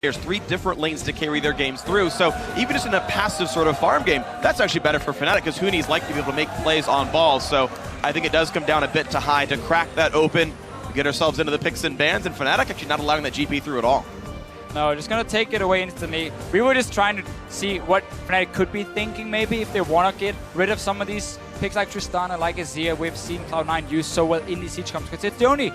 There's 3 different lanes to carry their games through, so even just in a passive sort of farm game, that's actually better for Fnatic because Huni's likely to be able to make plays on balls. So I think it does come down a bit to high to crack that open, get ourselves into the picks and bans, and Fnatic actually not allowing that GP through at all. No, just gonna take it away instantly. We were just trying to see what Fnatic could be thinking, maybe if they want to get rid of some of these picks like Tristana, like Azir. We've seen Cloud9 use so well in these siege comps because it's the only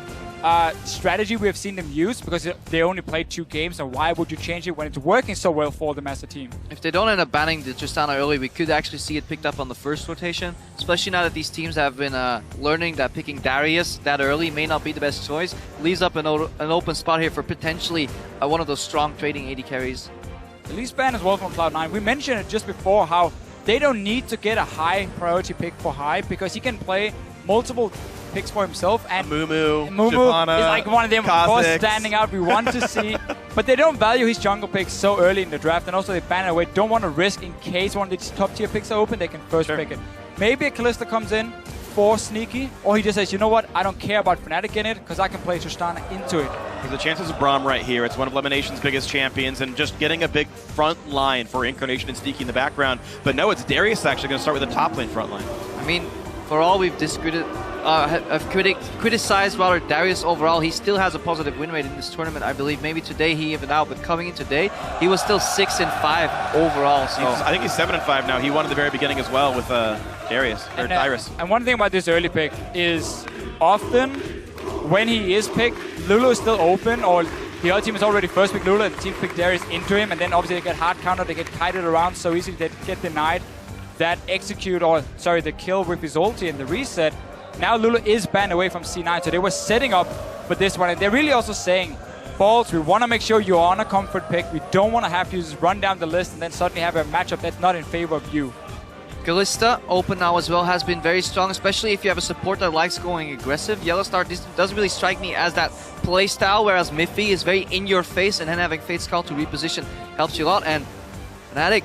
strategy we have seen them use because they only played 2 games, and why would you change it when it's working so well for them as a team? If they don't end up banning the Tristana early, we could actually see it picked up on the first rotation, especially now that these teams have been learning that picking Darius that early may not be the best choice. Leaves up an open spot here for potentially one of those strong trading AD carries. The least ban as well from Cloud9. We mentioned it just before how they don't need to get a high priority pick for high because he can play multiple picks for himself, and Mumu is like one of them, of course, standing out we want to see. But they don't value his jungle picks so early in the draft, and also they ban it away. Don't want to risk in case one of these top tier picks are open, they can first pick it. Maybe a Kalista comes in for sneaky, or he just says, you know what, I don't care about Fnatic in it because I can play Tristana into it. Because the chances of Braum right here, it's one of Elimination's biggest champions, and just getting a big front line for Incarnation and Sneaky in the background. But no, it's Darius actually going to start with the top lane front line. I mean, for all we've criticized rather Darius overall, he still has a positive win rate in this tournament. I believe maybe today he evened out, but coming in today, he was still 6-5 overall. So I think he's 7-5 now. He won at the very beginning as well with Darius. And one thing about this early pick is often when he is picked, Lulu is still open, or the other team is already first pick Lulu and the team pick Darius into him, and then obviously they get hard countered, they get kited around so easily, they get denied that the kill with his ulti and the reset. Now Lulu is banned away from C9, so they were setting up for this one, and they're really also saying, Balls, we want to make sure you're on a comfort pick. We don't want to have you just run down the list and then suddenly have a matchup that's not in favor of you. Kalista, open now as well, has been very strong, especially if you have a support that likes going aggressive. Yellowstar doesn't really strike me as that play style, whereas Miffy is very in your face, and then having Fate's Call to reposition helps you a lot. And Fnatic,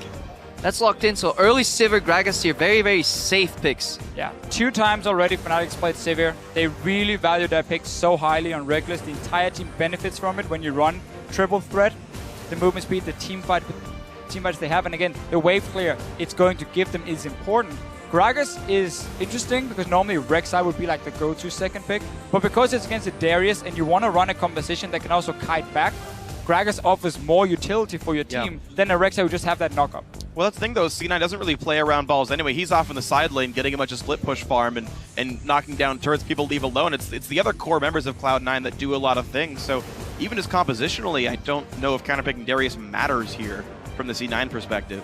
that's locked in, so early Sivir, Gragas here, very, very safe picks. Yeah, 2 times already Fnatic's played Sivir. They really value their picks so highly on Reckless. The entire team benefits from it when you run triple threat. The movement speed, the team fights they have, and again, the wave clear it's going to give them is important. Gragas is interesting because normally Rek'Sai would be like the go-to second pick, but because it's against a Darius and you want to run a composition that can also kite back, Gragas offers more utility for your team than a Rek'Sai who just have that knock-up. Well, that's the thing, though. C9 doesn't really play around balls anyway. He's off in the side lane getting a bunch of split push farm and knocking down turrets people leave alone. It's the other core members of Cloud9 that do a lot of things. So even just compositionally, I don't know if counterpicking Darius matters here from the C9 perspective.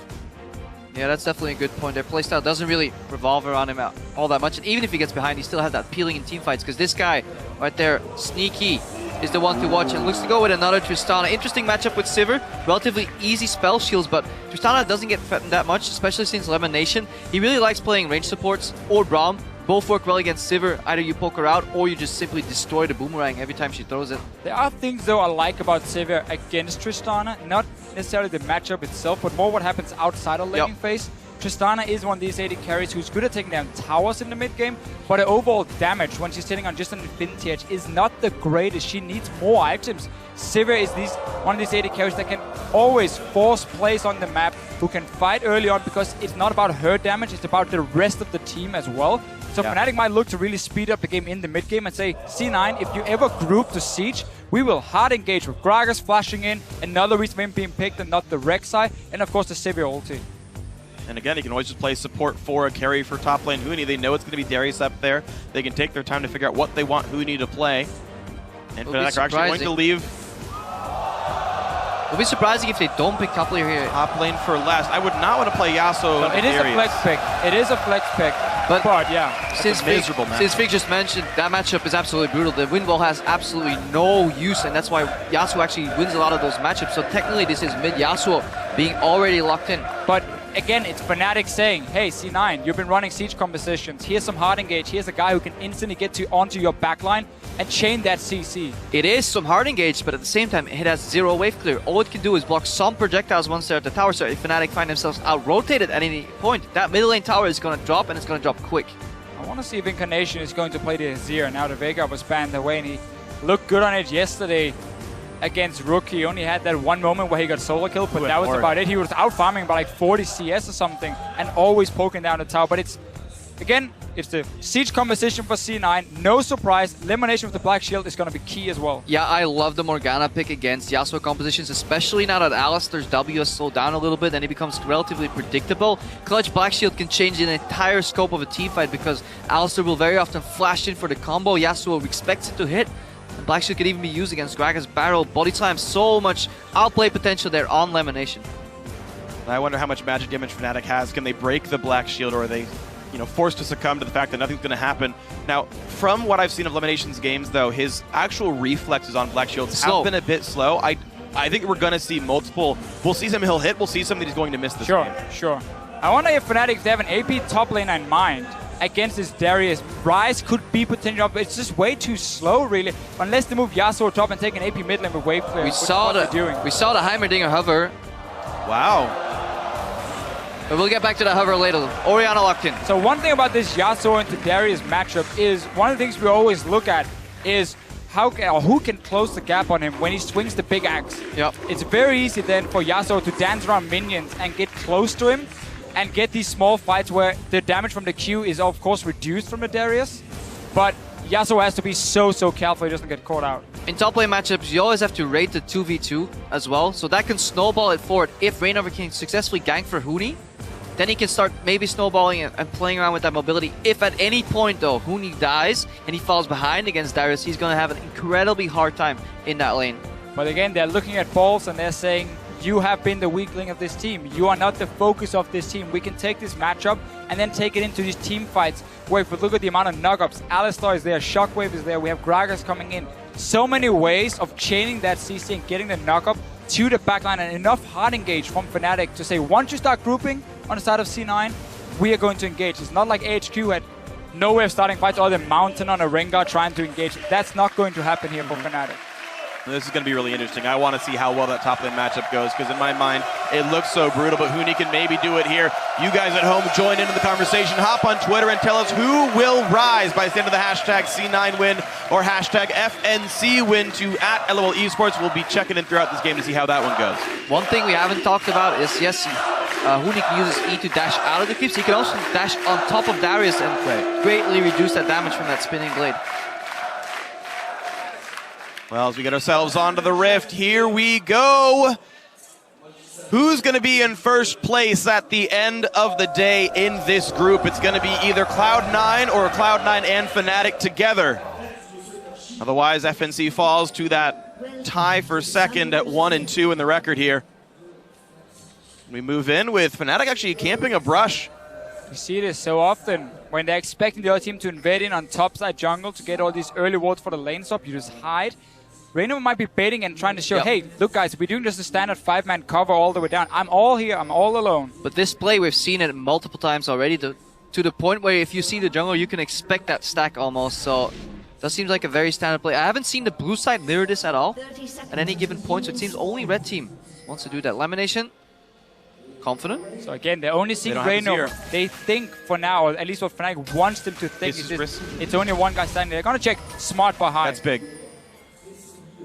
Yeah, that's definitely a good point. Their playstyle doesn't really revolve around him all that much. And even if he gets behind, he still has that peeling in teamfights, because this guy right there, Sneaky, is the one to watch, and looks to go with another Tristana. Interesting matchup with Sivir. Relatively easy spell shields, but Tristana doesn't get threatened that much, especially since Elimination. He really likes playing range supports or Braum. Both work well against Sivir. Either you poke her out or you just simply destroy the boomerang every time she throws it. There are things, though, I like about Sivir against Tristana. Not necessarily the matchup itself, but more what happens outside of laning phase. Tristana is one of these AD carries who's good at taking down towers in the mid game, but her overall damage when she's sitting on just an infinity edge is not the greatest. She needs more items. Sivir is one of these AD carries that can always force plays on the map, who can fight early on because it's not about her damage, it's about the rest of the team as well. So Fnatic might look to really speed up the game in the mid game and say, C9, if you ever group to Siege, we will hard engage with Gragas flashing in, another reason for him being picked and not the Rek'Sai, and of course the Sivir ulti. And again, you can always just play support for a carry for top lane Huni. They know it's going to be Darius up there. They can take their time to figure out what they want Huni to play. And Fnatic are actually going to leave. It'll be surprising if they don't pick top lane here. Top lane for last. I would not want to play Yasuo. So it is a flex pick. It is a flex pick. But yeah, since Fig just mentioned, that matchup is absolutely brutal. The wind wall has absolutely no use, and that's why Yasuo actually wins a lot of those matchups. So technically, this is mid Yasuo being already locked in. But again, it's Fnatic saying, hey, C9, you've been running siege compositions. Here's some hard engage. Here's a guy who can instantly get onto your backline and chain that CC. It is some hard engage, but at the same time, it has zero wave clear. All it can do is block some projectiles once they're at the tower. So if Fnatic find themselves out-rotated at any point, that middle lane tower is going to drop, and it's going to drop quick. I want to see if Incarnation is going to play the Azir. Now the Vega was banned away, and he looked good on it yesterday. against Rook. He only had that one moment where he got solo killed, but that was about it. He was out farming by like 40 CS or something and always poking down the tower. But it's, again, it's the siege composition for C9. No surprise, elimination of the Black Shield is going to be key as well. Yeah, I love the Morgana pick against Yasuo compositions, especially now that Alistar's W has slowed down a little bit and it becomes relatively predictable. Clutch Black Shield can change the entire scope of a team fight because Alistar will very often flash in for the combo. Yasuo expects it to hit. And Black Shield could even be used against Gragas Barrel. Body Slam, so much outplay potential there on elimination. I wonder how much magic damage Fnatic has. Can they break the Black Shield, or are they forced to succumb to the fact that nothing's going to happen? Now, from what I've seen of Elimination's games, though, his actual reflexes on Black Shields have been a bit slow. I think we're going to see multiple. We'll see some he'll hit. We'll see some that he's going to miss this game. Sure. I wonder if Fnatic, if they have an AP top laner in mind against this Darius, Ryze could be potential, but it's just way too slow, really. Unless they move Yasuo top and take an AP mid lane with wave clear. We saw the Heimerdinger hover. Wow. But we'll get back to that hover later. Orianna locked in. So one thing about this Yasuo into Darius matchup is, one of the things we always look at is who can close the gap on him when he swings the big axe. Yep. It's very easy then for Yasuo to dance around minions and get close to him and get these small fights where the damage from the Q is of course reduced from the Darius, but Yasuo has to be so careful he doesn't get caught out. In top lane matchups, you always have to rate the 2v2 as well, so that can snowball it forward. If Reignover can successfully gank for Huni, then he can start maybe snowballing and playing around with that mobility. If at any point, though, Huni dies and he falls behind against Darius, he's going to have an incredibly hard time in that lane. But again, they're looking at balls and they're saying, you have been the weakling of this team. You are not the focus of this team. We can take this matchup and then take it into these team fights where if we look at the amount of knock-ups, Alistar is there, Shockwave is there, we have Gragas coming in. So many ways of chaining that CC and getting the knock-up to the backline, and enough hard engage from Fnatic to say, once you start grouping on the side of C9, we are going to engage. It's not like HQ had no way of starting fights or the Mountain on a Rengar trying to engage. That's not going to happen here for Fnatic. This is going to be really interesting. I want to see how well that top lane matchup goes, because in my mind, it looks so brutal, but Huni can maybe do it here. You guys at home join into the conversation. Hop on Twitter and tell us who will rise by the end of the hashtag C9 win or hashtag FNC win to @LOL Esports. We'll be checking in throughout this game to see how that one goes. One thing we haven't talked about is, yes, Huni can use his E to dash out of the creeps. He can also dash on top of Darius and greatly reduce that damage from that spinning blade. Well, as we get ourselves onto the Rift, here we go. Who's going to be in first place at the end of the day in this group? It's going to be either Cloud9 or Cloud9 and Fnatic together. Otherwise, FNC falls to that tie for second at 1 and 2 in the record here. We move in with Fnatic actually camping a brush. You see this so often. When they're expecting the other team to invade in on topside jungle to get all these early wards for the lane stop, you just hide. Reignover might be baiting and trying to show, hey, look guys, we're doing just a standard 5-man cover all the way down. I'm all here, I'm all alone. But this play, we've seen it multiple times already, to the point where if you see the jungle, you can expect that stack almost. So that seems like a very standard play. I haven't seen the blue side mirror this at all at any given point, so it seems only red team wants to do that. Lamination, confident. So again, they're only seeing Reignover. They think for now, or at least what Fnatic wants them to think, is it's only one guy standing there. They're going to check smart behind. That's big.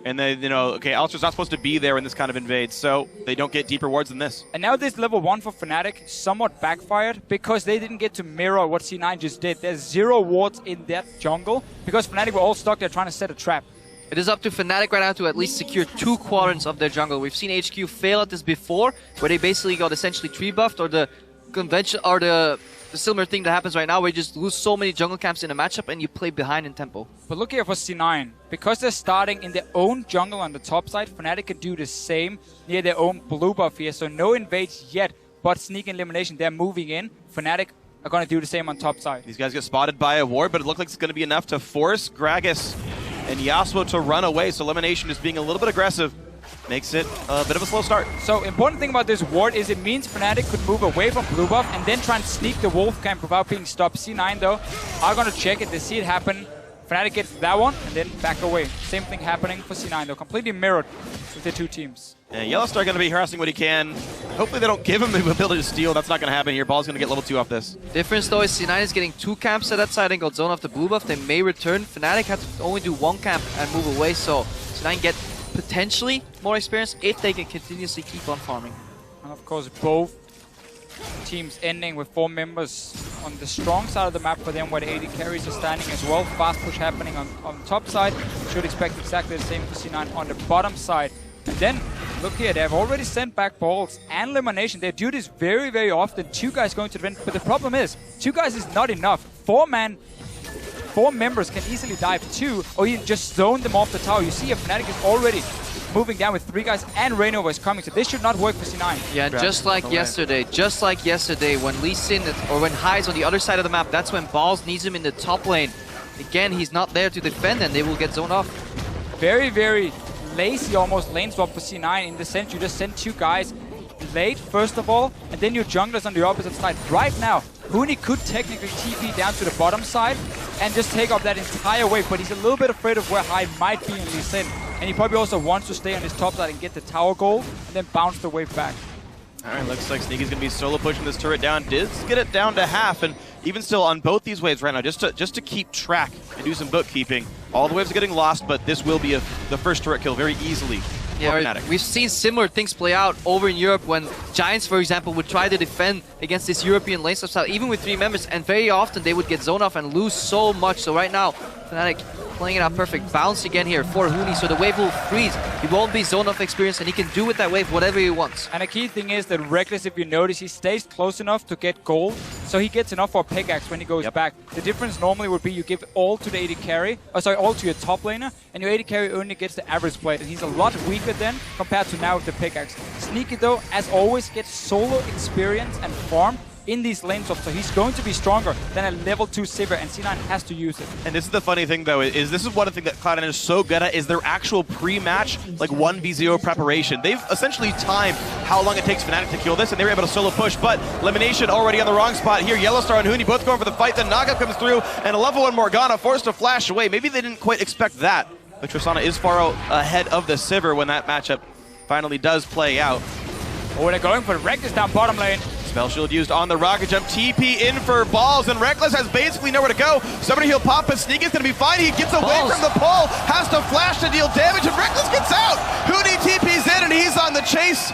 And they, okay, Alistar's not supposed to be there in this kind of invade, so they don't get deeper wards than this. And now this level 1 for Fnatic somewhat backfired because they didn't get to mirror what C9 just did. There's 0 wards in that jungle because Fnatic were all stuck there trying to set a trap. It is up to Fnatic right now to at least secure 2 quadrants of their jungle. We've seen HQ fail at this before, where they basically got essentially tree buffed, or the convention, or the similar thing that happens right now, where you just lose so many jungle camps in a matchup and you play behind in tempo. But look here for C9. Because they're starting in their own jungle on the top side, Fnatic can do the same near their own blue buff here. So no invades yet, but sneak and elimination, they're moving in. Fnatic are going to do the same on top side. These guys get spotted by a ward, but it looks like it's going to be enough to force Gragas and Yasuo to run away. So elimination is being a little bit aggressive. Makes it a bit of a slow start. So important thing about this ward is it means Fnatic could move away from blue buff and then try and sneak the wolf camp without being stopped. C9 though are going to check it. They see it happen. Fnatic gets that one and then back away. Same thing happening for C9 though. Completely mirrored with the two teams. And Yellowstar going to be harassing what he can. Hopefully they don't give him the ability to steal. That's not going to happen here. Ball's going to get level 2 off this. Difference though is C9 is getting 2 camps at that side and got zone off the blue buff. They may return. Fnatic had to only do 1 camp and move away, so C9 get potentially more experience if they can continuously keep on farming. And of course, both teams ending with 4 members on the strong side of the map for them, where the AD carries are standing as well. Fast push happening on the top side. Should expect exactly the same for C9 on the bottom side. And then, look here, they have already sent back balls and elimination. They do this very, very often. 2 guys going to the vent, but the problem is, 2 guys is not enough. 4 members can easily dive 2, or even just zone them off the tower. You see, Fnatic is already moving down with 3 guys, and Reignover is coming, so this should not work for C9. Yeah, just like yesterday, when Lee Sin or when Hai's on the other side of the map, that's when Balls needs him in the top lane. Again, he's not there to defend, and they will get zoned off. Very, very lazy almost lane swap for C9 in the sense you just send 2 guys late first of all, and then your junglers on the opposite side. Right now, Huni could technically TP down to the bottom side and just take up that entire wave, but he's a little bit afraid of where Hai might be in Lee Sin. And he probably also wants to stay on his top side and get the tower gold and then bounce the wave back. Alright, looks like Sneaky's gonna be solo pushing this turret down. Did get it down to half, and even still on both these waves right now, just to keep track and do some bookkeeping. All the waves are getting lost, but this will be the first turret kill very easily. Yeah, we've seen similar things play out over in Europe when Giants, for example, would try to defend against this European lane style, even with 3 members, and very often they would get zoned off and lose so much. So right now, Fnatic playing it out perfect. Bounce again here for Huni, so the wave will freeze. He won't be zone off experience, and he can do with that wave whatever he wants. And a key thing is that Reckless, if you notice, he stays close enough to get gold, so he gets enough for a pickaxe when he goes back. The difference normally would be you give all to the AD carry, all to your top laner, and your AD carry only gets the average blade, and he's a lot weaker then compared to now with the pickaxe. Sneaky though, as always, gets solo experience and farm in these lane swaps, so he's going to be stronger than a level 2 Sivir, and C9 has to use it. And this is the funny thing though, is this is one thing that Cloud9 is so good at, is their actual pre-match, like 1v0 preparation. They've essentially timed how long it takes Fnatic to kill this, and they were able to solo push, but elimination already on the wrong spot here. Yellowstar and Huni both going for the fight, then Naga comes through, and a level 1 Morgana forced to flash away. Maybe they didn't quite expect that, but Tristana is far ahead of the Sivir when that matchup finally does play out. Oh, they're going for Reckless down bottom lane. Spell shield used on the rocket jump. TP in for Balls, and Reckless has basically nowhere to go. Somebody he'll pop, but Sneaky's gonna be fine. He gets away from the pole, has to flash to deal damage, and Reckless gets out. Huni TP's in, and he's on the chase.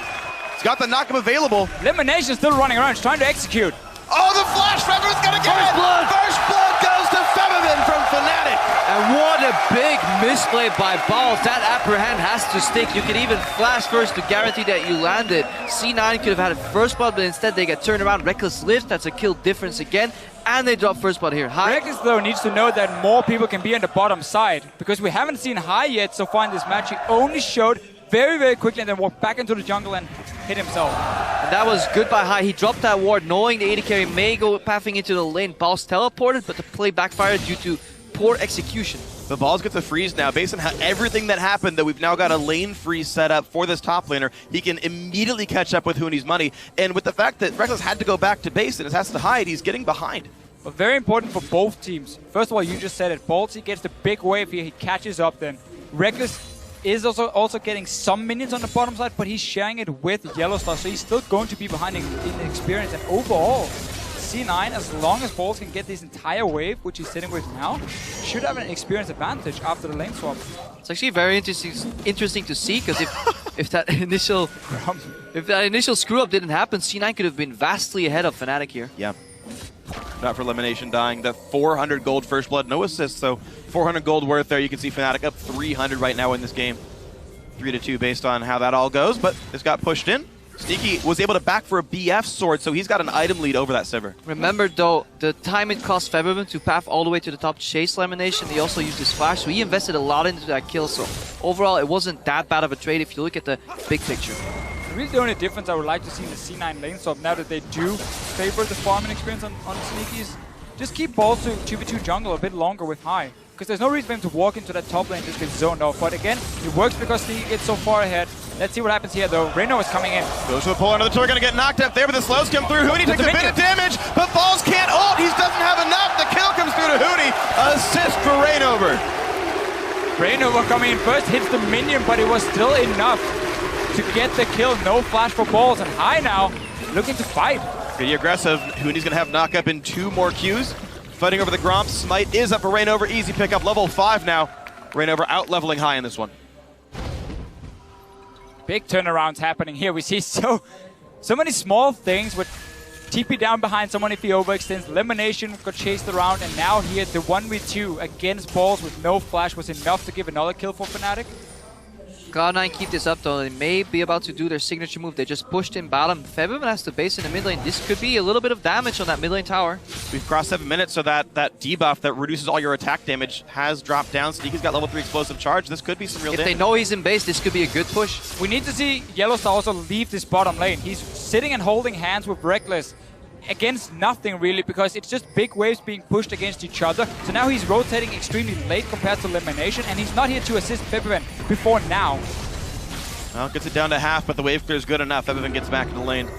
He's got the knockup available. Elimination still running around, he's trying to execute. Oh, the flash! Febiven's gonna get it! First blood goes to Febiven from Fnatic. And what a big misplay by Balls. That apprehend has to stick. You can even flash first to guarantee that you landed. C9 could have had a first blood, but instead they get turned around. Reckless lives, that's a kill difference again. And they drop first blood here. Hai. Reckless though needs to know that more people can be on the bottom side, because we haven't seen Hai yet so far in this match. He only showed very, very quickly and then walked back into the jungle and hit himself. And that was good by Hai. He dropped that ward knowing the AD carry may go pathing into the lane. Balls teleported, but the play backfired due to poor execution. The Balls gets a freeze now. Based on everything that happened, that we've now got a lane freeze set up for this top laner, he can immediately catch up with Huni's money. And with the fact that Reckless had to go back to base and has to hide, he's getting behind. But very important for both teams. First of all, you just said it. Balls, he gets the big wave here. He catches up then. Reckless is also getting some minions on the bottom side, but he's sharing it with Yellowstar, so he's still going to be behind in experience. And overall, C9, as long as Balls can get this entire wave, which he's sitting with now, should have an experience advantage after the lane swap. It's actually very interesting to see, because if that initial screw up didn't happen, C9 could have been vastly ahead of Fnatic here. Yeah. Not for elimination dying. The 400 gold first blood, no assists, so 400 gold worth there. You can see Fnatic up 300 right now in this game. 3-2 based on how that all goes, but this got pushed in. Sneaky was able to back for a BF sword, so he's got an item lead over that Sivir. Remember though, the time it cost Febiven to path all the way to the top to chase elimination, he also used his flash, so he invested a lot into that kill, so overall it wasn't that bad of a trade if you look at the big picture. Really the only difference I would like to see in the C9 lane swap, now that they do favor the farming experience on Sneaky's, just keep Balls to 2v2 jungle a bit longer with Hai. Because there's no reason for him to walk into that top lane and just get zoned off. But again, it works because Sneaky gets so far ahead. Let's see what happens here though. Reignover is coming in. Goes to the pole under the turret, gonna get knocked up there, but the slows come through. Huni takes a bit of damage, but Balls can't ult. He doesn't have enough. The kill comes through to Huni. Assist for Reignover. Reignover coming in first, hits the minion, but it was still enough to get the kill. No flash for Balls, and Hai now looking to fight. Pretty aggressive. Huni's gonna have knock up in 2 more Qs. Fighting over the Gromp. Smite is up for Reignover. Easy pickup. Level 5 now. Reignover out leveling Hai in this one. big turnarounds happening here. We see so many small things with TP down behind someone if he overextends. Elimination got chased around, and now here the 1v2 against Balls with no flash was enough to give another kill for Fnatic. Cloud9 keep this up though. They may be about to do their signature move. They just pushed in bottom. Febiven has the base in the mid lane. This could be a little bit of damage on that mid lane tower. We've crossed 7 minutes, so that debuff that reduces all your attack damage has dropped down. Sneaky's got level 3 explosive charge. This could be some real damage. If they know he's in base, this could be a good push. We need to see Yellowstar also leave this bottom lane. He's sitting and holding hands with Reckless against nothing really, because it's just big waves being pushed against each other. So now he's rotating extremely late compared to Elimination, and he's not here to assist Febiven before now. Well, gets it down to half, but the wave clear is good enough. Febiven gets back in the lane.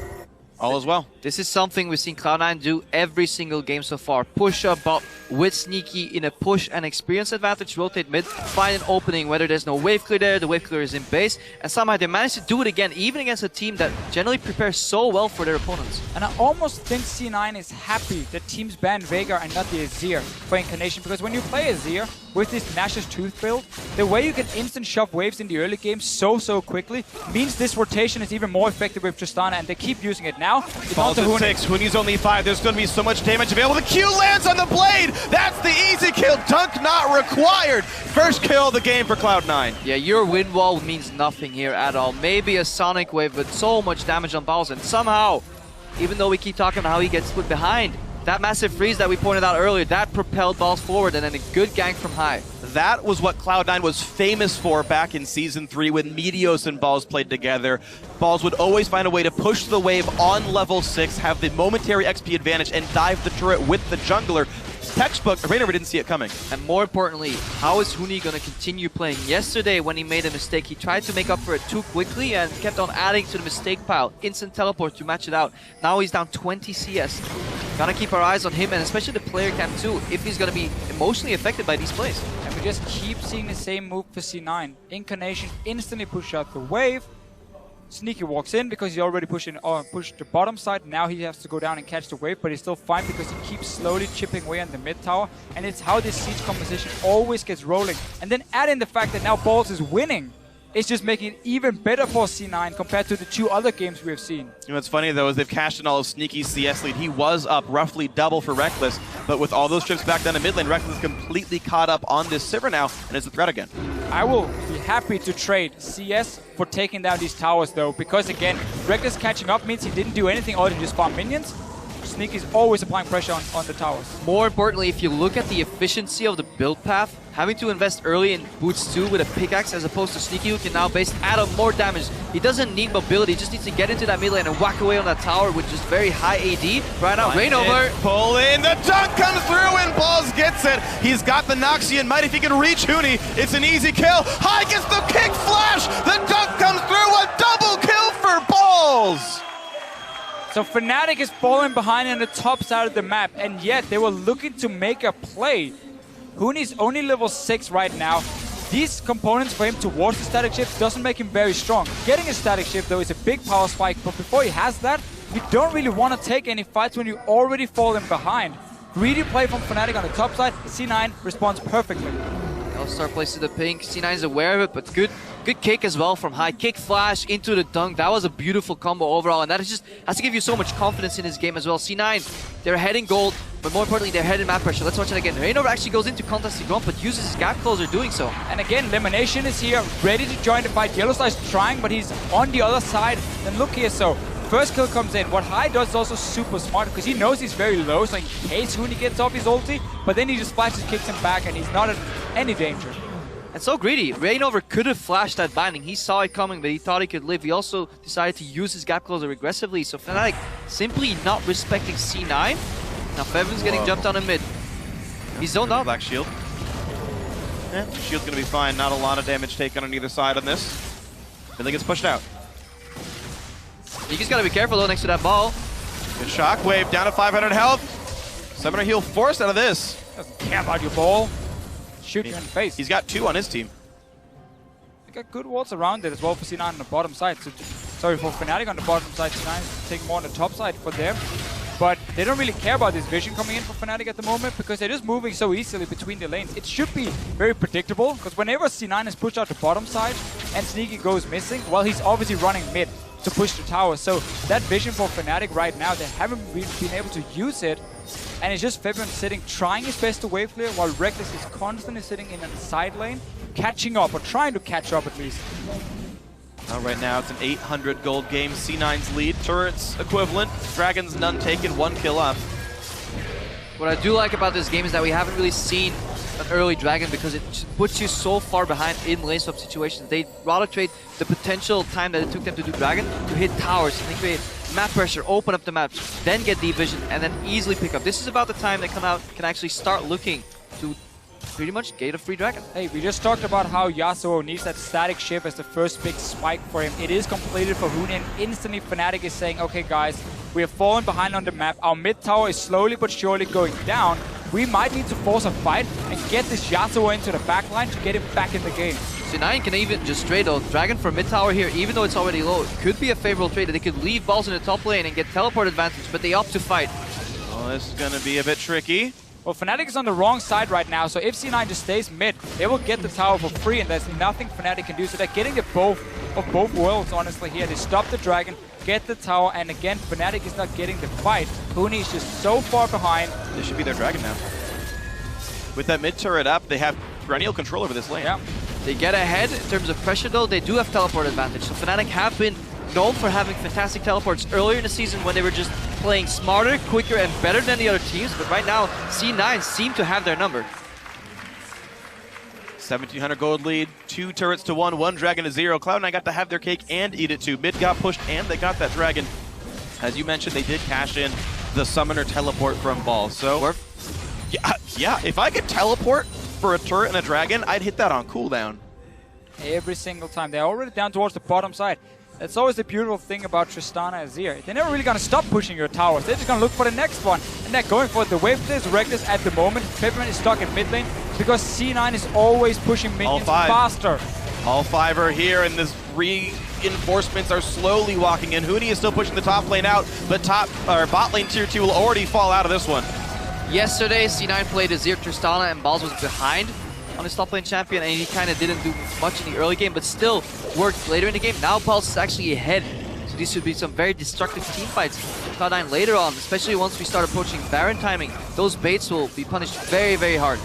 All is well. This is something we've seen Cloud9 do every single game so far. Push up bot with Sneaky in a push and experience advantage, rotate mid, find an opening, whether there's no wave clear there, the wave clear is in base, and somehow they managed to do it again, even against a team that generally prepares so well for their opponents. And I almost think C9 is happy that teams ban Veigar and not the Azir for Incarnation, because when you play Azir with this Nash's Tooth build, the way you can instant shove waves in the early game so quickly means this rotation is even more effective with Tristana, and they keep using it now. Falls at 6, Huni's only 5. There's going to be so much damage available. The Q lands on the blade! That's the easy kill. Dunk not required. First kill of the game for Cloud9. Yeah, your wind wall means nothing here at all. Maybe a sonic wave, but so much damage on Balls, and somehow, even though we keep talking about how he gets put behind, that massive freeze that we pointed out earlier, that propelled Balls forward, and then a good gank from high. That was what Cloud9 was famous for back in Season 3 when Meteos and Balls played together. Balls would always find a way to push the wave on level 6, have the momentary XP advantage, and dive the turret with the jungler. Textbook, Rainover didn't see it coming. And more importantly, how is Huni going to continue playing? Yesterday, when he made a mistake, he tried to make up for it too quickly and kept on adding to the mistake pile. Instant teleport to match it out. Now he's down 20 CS. Gotta keep our eyes on him, and especially the player cam too, if he's gonna be emotionally affected by these plays. And we just keep seeing the same move for C9. Incarnation instantly push out the wave. Sneaky walks in because he already pushed the bottom side. Now he has to go down and catch the wave, but he's still fine because he keeps slowly chipping away on the mid tower. And it's how this siege composition always gets rolling. And then add in the fact that now Balls is winning. It's just making it even better for C9 compared to the 2 other games we have seen. You know what's funny though is they've cashed in all of Sneaky's CS lead. He was up roughly double for Reckless, but with all those trips back down to mid lane, Reckless is completely caught up on this Sivir now and is a threat again. I will be happy to trade CS for taking down these towers though, because again, Reckless catching up means he didn't do anything other than just farm minions. Sneaky's always applying pressure on the towers. More importantly, if you look at the efficiency of the build path, having to invest early in Boots 2 with a pickaxe as opposed to Sneaky, who can now add up more damage. He doesn't need mobility, he just needs to get into that mid lane and whack away on that tower with just very high AD. Right now, Rainover. Pull in, the dunk comes through and Balls gets it. He's got the Noxian Might. If he can reach Huni, it's an easy kill. High gets the kick flash, the dunk comes through, a double kill for Balls. So Fnatic is falling behind on the top side of the map, and yet they were looking to make a play. Huni's only level 6 right now. These components for him towards the static shift doesn't make him very strong. Getting a static shift though is a big power spike, but before he has that, you don't really want to take any fights when you're already falling behind. Greedy play from Fnatic on the top side, C9 responds perfectly. L-Star places the pink, C9 is aware of it, but good kick as well from high. Kick flash into the dunk. That was a beautiful combo overall, and that is just has to give you so much confidence in this game as well. C9, they're ahead in gold, but more importantly, they're ahead in map pressure. Let's watch it again. Rainover actually goes into contest the Gromp, but uses his gap closer doing so. And again, Elimination is here, ready to join the fight. Yellowstar is trying, but he's on the other side. And look here, so first kill comes in. What High does is also super smart because he knows he's very low, so in case Huni gets off his ulti, but then he just flashes, kicks him back, and he's not in any danger. And so greedy. Rainover could have flashed that binding. He saw it coming, but he thought he could live. He also decided to use his gap closer aggressively. So Fnatic simply not respecting C9. Now Febiven's getting jumped on in mid. He's zoned out. Black shield. Yeah, shield's gonna be fine. Not a lot of damage taken on either side on this. Then he gets pushed out. You just gotta be careful though next to that ball. Good shockwave, down to 500 health. Summoner heal forced out of this. Doesn't care about your ball. Shoot you in the face. He's got 2 on his team. They got good walls around it as well for C9 on the bottom side. So, sorry, for Fnatic on the bottom side, C9 is taking more on the top side for them. But they don't really care about this vision coming in for Fnatic at the moment because they're just moving so easily between the lanes. It should be very predictable because whenever C9 is pushed out the bottom side and Sneaky goes missing, well, he's obviously running mid to push the tower. So that vision for Fnatic right now, they haven't really been able to use it. And it's just Fabian sitting, trying his best to wave clear while Reckless is constantly sitting in a side lane, catching up or trying to catch up at least. Right now, it's an 800 gold game. C9's lead. Turrets equivalent. Dragons none taken. 1 kill up. What I do like about this game is that we haven't really seen an early Dragon because it puts you so far behind in lane swap situations. They rather trade the potential time that it took them to do Dragon to hit towers, and they create map pressure, open up the map, then get deep vision, and then easily pick up. This is about the time they come out can actually start looking to pretty much gate a free Dragon. Hey, we just talked about how Yasuo needs that static shift as the first big spike for him. It is completed for Huni, and instantly Fnatic is saying, okay guys, we have fallen behind on the map. Our mid tower is slowly but surely going down. We might need to force a fight and get this Yasuo into the backline to get him back in the game. C9 can even just trade a Dragon for mid tower here, even though it's already low. It could be a favorable trade. They could leave balls in the top lane and get teleport advantage, but they opt to fight. Well, this is going to be a bit tricky. Well, Fnatic is on the wrong side right now, so if C9 just stays mid, they will get the tower for free, and there's nothing Fnatic can do. So they're getting the both of both worlds, honestly, here. They stop the Dragon, get the tower, and again, Fnatic is not getting the fight. Huni is just so far behind. This should be their Dragon now. With that mid turret up, they have perennial control over this lane. Yeah. They get ahead in terms of pressure, though. They do have teleport advantage, so Fnatic have been known for having fantastic teleports earlier in the season when they were just playing smarter, quicker, and better than the other teams. But right now, C9 seem to have their number. 1,700 gold lead, 2 turrets to 1, 1 Dragon to 0. Cloud9 got to have their cake and eat it too. Mid got pushed and they got that Dragon. As you mentioned, they did cash in the summoner teleport from Ball. So, yeah, if I could teleport for a turret and a Dragon, I'd hit that on cooldown. Every single time. They're already down towards the bottom side. That's always the beautiful thing about Tristana Azir. They're never really going to stop pushing your towers. They're just going to look for the next one. And they're going for it. The wave is Reckless at the moment. Peppermint is stuck in mid lane because C9 is always pushing minions faster. All 5 are here, and this reinforcements are slowly walking in. Huni is still pushing the top lane out, but bot lane tier 2 will already fall out of this one. Yesterday, C9 played Azir Tristana, and Balls was behind on his top lane champion, and he kind of didn't do much in the early game, but still worked later in the game. Now Pulse is actually ahead, so these should be some very destructive team fights for Cloud9 later on, especially once we start approaching Baron timing. Those baits will be punished very, very hard.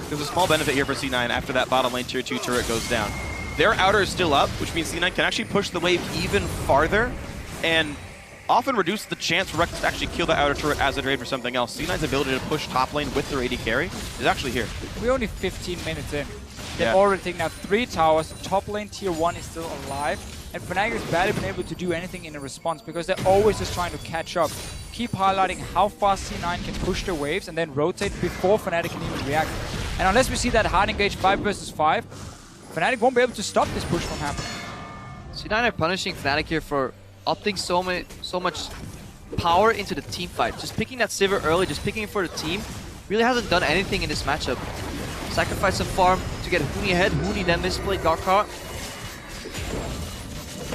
There's a small benefit here for C9 after that bottom lane tier 2 turret goes down. Their outer is still up, which means C9 can actually push the wave even farther and often reduce the chance for Reckless to actually kill the outer turret as a trade for something else. C9's ability to push top lane with their AD carry is actually here. We're only 15 minutes in. They've already taken out 3 towers. Top lane tier 1 is still alive. And Fnatic has barely been able to do anything in a response because they're always just trying to catch up. Keep highlighting how fast C9 can push their waves and then rotate before Fnatic can even react. And unless we see that hard engage 5 versus 5, Fnatic won't be able to stop this push from happening. C9 are punishing Fnatic here for opting so much power into the team fight. Just picking that Sivir early, just picking it for the team, really hasn't done anything in this matchup. Sacrifice some farm to get Huni ahead. Huni then misplayed Garkar.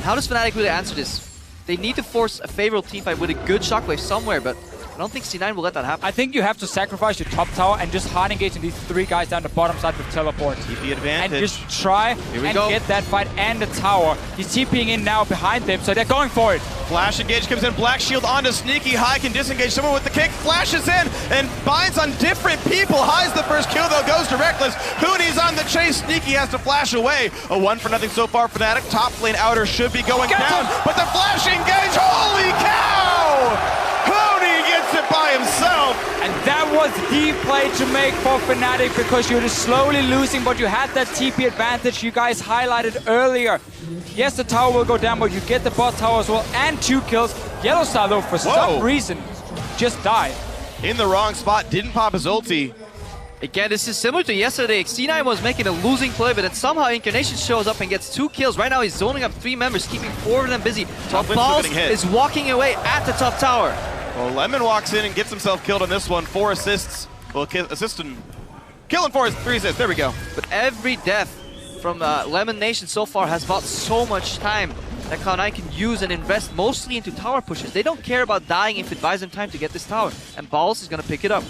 How does Fnatic really answer this? They need to force a favorable team fight with a good shockwave somewhere, but I don't think C9 will let that happen. I think you have to sacrifice your top tower and just hard engage in these 3 guys down the bottom side with teleport. TP advantage. And just try and get that fight and the tower. He's TPing in now behind them, so they're going for it. Flash engage comes in, Black Shield onto Sneaky. High can disengage someone with the kick, flashes in, and binds on different people. High's the first kill though, goes to Reckless. Huni's on the chase, Sneaky has to flash away. A 1-0 so far, Fnatic. Top lane outer should be going down, but the flash engage, holy cow! Huni gets it by himself! And that was the play to make for Fnatic because you're just slowly losing, but you had that TP advantage you guys highlighted earlier. Yes, the tower will go down, but you get the bot tower as well, and 2 kills. Yellowstar, though, for some reason, just died. In the wrong spot, didn't pop his ulti. Again, this is similar to yesterday. C9 was making a losing play, but then somehow Incarnation shows up and gets 2 kills. Right now, he's zoning up 3 members, keeping 4 of them busy. Balls is walking away at the top tower. Well, Lemon walks in and gets himself killed on this one. 4 assists. Well, killing 4 is 3 assists. There we go. But every death from Lemon Nation so far has bought so much time that Cloud9 can use and invest mostly into tower pushes. They don't care about dying if it buys them time to get this tower. And Balls is going to pick it up.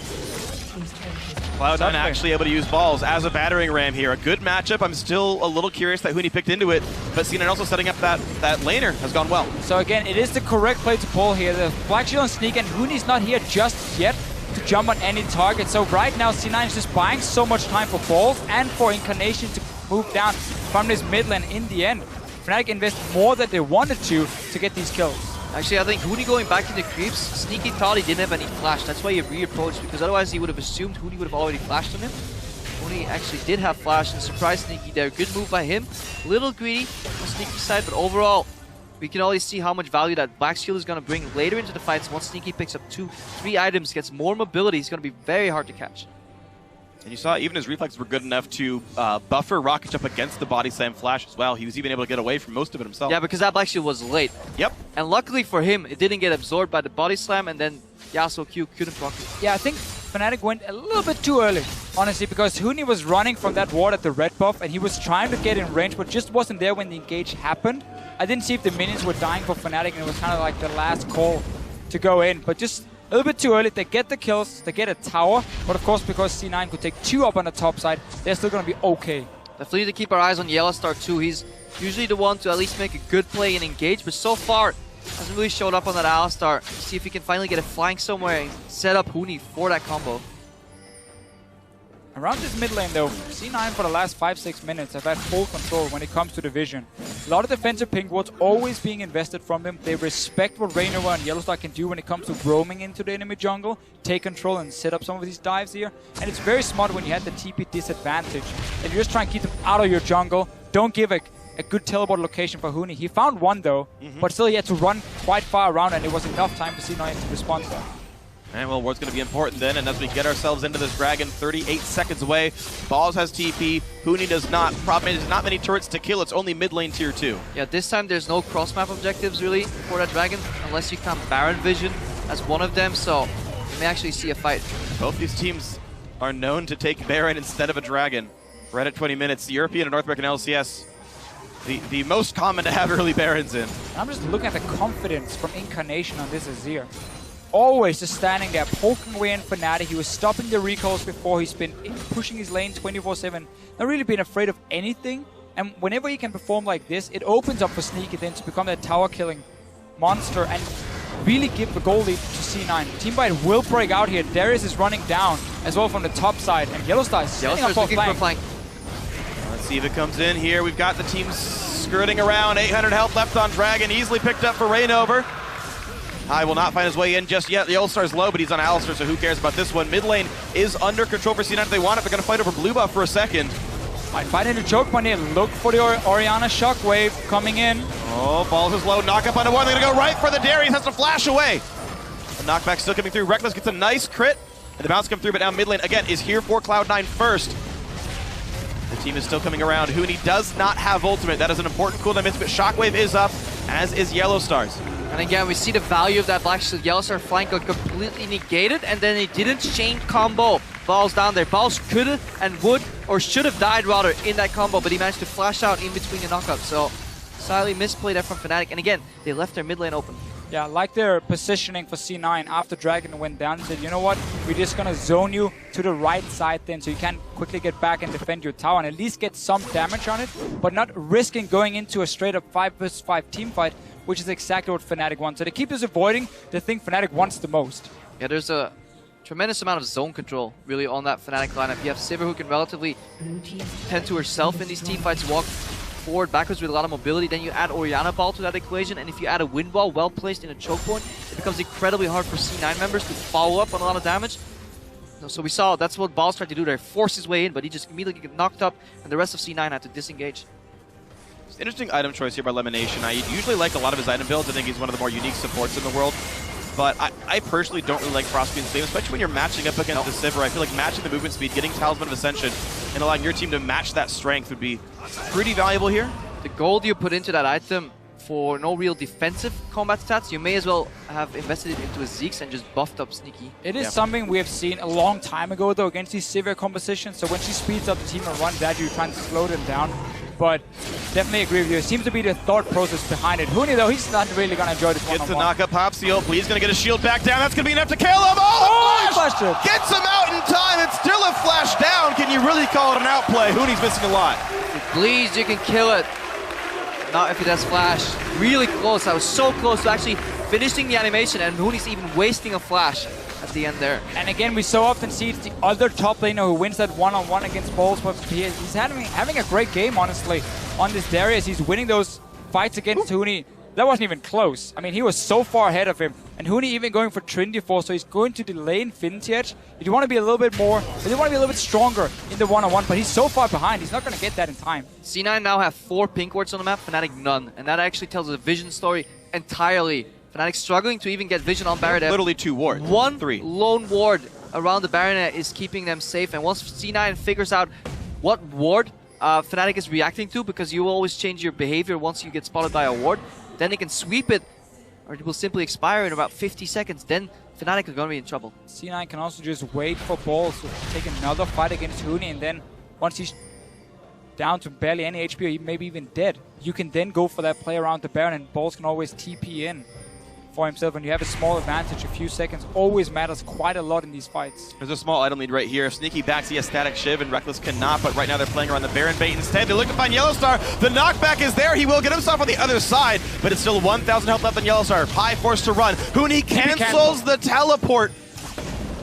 Cloud9 actually able to use Balls as a battering ram here. A good matchup. I'm still a little curious that Huni picked into it, but Cloud9 also setting up that laner has gone well. So again, it is the correct play to pull here. The Black Shield on Sneak, and Huni's not here just yet to jump on any target. So right now, C9 is just buying so much time for Balls and for Incarnation to move down from this mid lane in the end. Fnatic invest more than they wanted to get these kills. Actually, I think Huni going back into creeps, Sneaky thought he didn't have any flash. That's why he reapproached, because otherwise he would have assumed Huni would have already flashed on him. Huni actually did have flash and surprised Sneaky there. Good move by him. A little greedy on Sneaky's side, but overall, we can always see how much value that Black Shield is going to bring later into the fights. Once Sneaky picks up 2-3 items, gets more mobility, he's going to be very hard to catch. And you saw even his reflexes were good enough to buffer Rocket Jump against the body slam flash as well. He was even able to get away from most of it himself. Yeah, because that Black Shield was late. Yep. And luckily for him, it didn't get absorbed by the body slam, and then Yasuo Q couldn't block it. Yeah, I think Fnatic went a little bit too early, honestly, because Huni was running from that ward at the red buff, and he was trying to get in range, but just wasn't there when the engage happened. I didn't see if the minions were dying for Fnatic, and it was kind of like the last call to go in, but just a little bit too early. They get the kills, they get a tower, but of course, because C9 could take 2 up on the top side, they're still going to be okay. Definitely need to keep our eyes on Yellowstar too. He's usually the one to at least make a good play and engage, but so far hasn't really showed up on that Alistar. See if he can finally get a flank somewhere and set up Huni for that combo. Around this mid lane though, C9 for the last 5-6 minutes have had full control when it comes to the vision. A lot of defensive pink wards always being invested from them. They respect what Reignover and Yellowstar can do when it comes to roaming into the enemy jungle, take control and set up some of these dives here. And it's very smart when you have the TP disadvantage. And you just try and keep them out of your jungle. Don't give a good teleport location for Huni. He found one though, but still he had to run quite far around, and it was enough time for C9 to respond to that. And well, ward's going to be important then, and as we get ourselves into this dragon, 38 seconds away. Balls has TP, Huni does not. Problem is, there's not many turrets to kill, it's only mid lane tier 2. Yeah, this time there's no cross-map objectives really for that dragon, unless you count Baron Vision as one of them, so you may actually see a fight. Both these teams are known to take Baron instead of a dragon. Right at 20 minutes, the European and North American LCS, the most common to have early Barons in. I'm just looking at the confidence from Incarnation on this Azir. Always just standing there, poking away in Fnatic. He was stopping the recalls before. He's been pushing his lane 24/7. Not really been afraid of anything. And whenever he can perform like this, it opens up for Sneaky then to become that tower-killing monster and really give the goal lead to C9. Teamfight will break out here. Darius is running down as well from the top side. And Yellowstar is setting up for looking for a flank. Let's see if it comes in here. We've got the team skirting around. 800 health left on Dragon. Easily picked up for Reignover. High will not find his way in just yet. The All-Star's low, but he's on Alistar, so who cares about this one? Mid lane is under control for C9 if they want it. They're going to fight over blue buff for a second. Might find into choke point here. Look for the Orianna Shockwave coming in. Oh, Balls is low. Knock up on the one. They're going to go right for the Darius. Has to flash away. The knockback still coming through. Reckless gets a nice crit. And the bounce come through, but now mid lane, again, is here for Cloud9 first. The team is still coming around. Huni does not have ultimate. That is an important cooldown miss, but Shockwave is up, as is Yellowstar's. And again, we see the value of that Black Shield Yellowstar flank got completely negated, and then he didn't chain combo Balls down there. Balls could have and would, or should have died rather, in that combo, but he managed to flash out in between the knockups. So, slightly misplayed that from Fnatic. And again, they left their mid lane open. Yeah, like their positioning for C9 after Dragon went down. Said, you know what, we're just going to zone you to the right side then so you can quickly get back and defend your tower and at least get some damage on it, but not risking going into a straight up 5v5 team fight, which is exactly what Fnatic wants. So they keep just avoiding the thing Fnatic wants the most. Yeah, there's a tremendous amount of zone control really on that Fnatic lineup. You have Sivir who can relatively tend to herself in these team fights, walk forward, backwards with a lot of mobility. Then you add Orianna Ball to that equation, and if you add a Wind Wall well placed in a choke point, it becomes incredibly hard for C9 members to follow up on a lot of damage. So we saw that's what Balls tried to do there, force his way in, but he just immediately got knocked up, and the rest of C9 had to disengage. It's an interesting item choice here by Lemonation. I usually like a lot of his item builds. I think he's one of the more unique supports in the world. But I personally don't really like Frostbeam's theme, especially when you're matching up against the Sivir. I feel like matching the movement speed, getting Talisman of Ascension, and allowing your team to match that strength would be pretty valuable here. The gold you put into that item for no real defensive combat stats, you may as well have invested it into a Zeke's and just buffed up Sneaky. It is something we have seen a long time ago though against these Sivir compositions. So when she speeds up the team and runs at you, trying to slow them down. but definitely agree with you. It seems to be the thought process behind it. Huni, though, he's not really going to enjoy this Gets the one-on-one. knock-up pop seal. He's going to get a shield back down. That's going to be enough to kill him. Oh, the flash flash! Gets him out in time. It's still a flash down. Can you really call it an outplay? Huni's missing a lot. Please, you can kill it. Not if it has flash. Really close. I was so close to actually finishing the animation, and Huni's even wasting a flash at the end there. And again, we so often see it's the other top laner who wins that one-on-one against Balls, but he's having a great game, honestly, on this Darius. He's winning those fights against Huni. That wasn't even close. I mean, he was so far ahead of him. And Huni even going for Trinity Force, so he's going to delay Infinity Edge. If you want to be a little bit more, if you want to be a little bit stronger in the one-on-one, but he's so far behind, he's not going to get that in time. C9 now have 4 pink wards on the map, Fnatic none. And that actually tells a vision story entirely. Fnatic struggling to even get vision on Baron. Literally 2 wards. Three lone ward around the Baronet is keeping them safe. And once C9 figures out what ward Fnatic is reacting to, because you will always change your behavior once you get spotted by a ward, then they can sweep it, or it will simply expire in about 50 seconds. Then Fnatic is going to be in trouble. C9 can also just wait for Balls to take another fight against Huni, and then once he's down to barely any HP, or maybe even dead, you can then go for that play around the Baron, and Balls can always TP in for himself. When you have a small advantage, a few seconds always matters quite a lot in these fights. There's a small item lead right here. Sneaky backs, he has Static Shiv, and Reckless cannot, but right now they're playing around the Baron bait instead. They look to find Yellowstar. The knockback is there. He will get himself on the other side, but it's still 1,000 health left on Yellowstar. High force to run. Huni cancels the teleport,